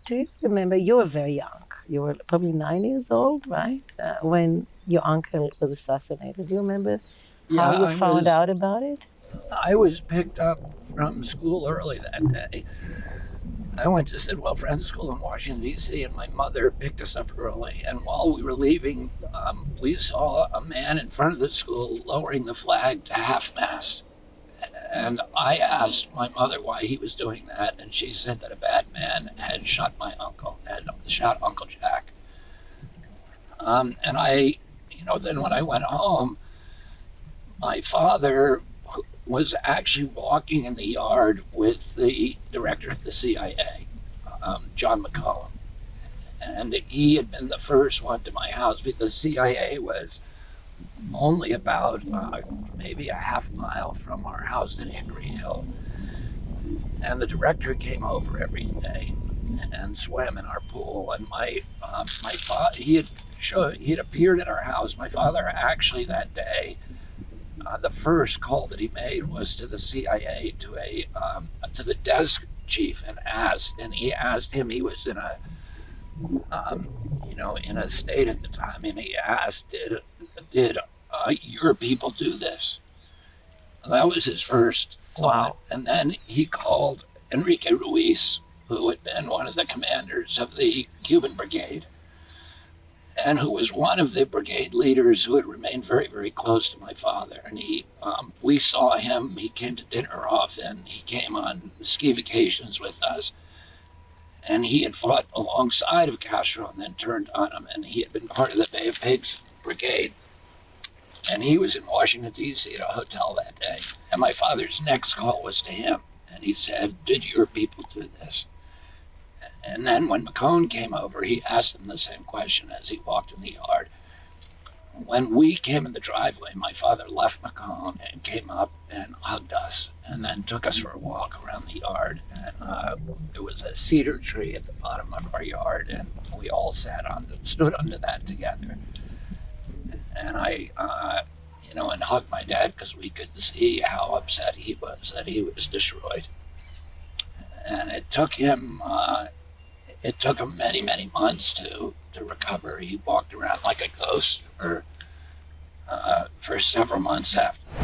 Do you remember, you were very young. You were probably 9 years old, right? When your uncle was assassinated. Do you remember how Yeah, you found out about it? I was picked up from school early that day. I went to Sidwell Friends School in Washington, D.C., and my mother picked us up early. And while we were leaving, we saw a man in front of the school lowering the flag to half mast. And I asked my mother why he was doing that, and she said that a bad man had shot my uncle, had shot Uncle Jack. And then when I went home, my father was actually walking in the yard with the director of the CIA, John McCone. And he had been the first one to my house because the CIA was only about maybe a half mile from our house in Hickory Hill. And the director came over every day and swam in our pool. And my father, he had appeared at our house. My father actually that day, the first call that he made was to the CIA, to the desk chief, and he asked him. He was in a state at the time, and he asked, "Did your people do this?" That was his first thought. Wow. And then he called Enrique Ruiz, who had been one of the commanders of the Cuban Brigade, and who was one of the brigade leaders who had remained very, very close to my father. And we saw him. He came to dinner often. He came on ski vacations with us. And he had fought alongside of Castro and then turned on him. And he had been part of the Bay of Pigs Brigade. And he was in Washington, D.C. at a hotel that day. And my father's next call was to him. And he said, "Did your people do this?" And then when McCone came over, he asked him the same question as he walked in the yard. When we came in the driveway, my father left McCone and came up and hugged us and then took us for a walk around the yard. And there was a cedar tree at the bottom of our yard, and we all stood under that together. And and hugged my dad because we could see how upset he was that he was destroyed. And it took him many, many months to recover. He walked around like a ghost for several months after that.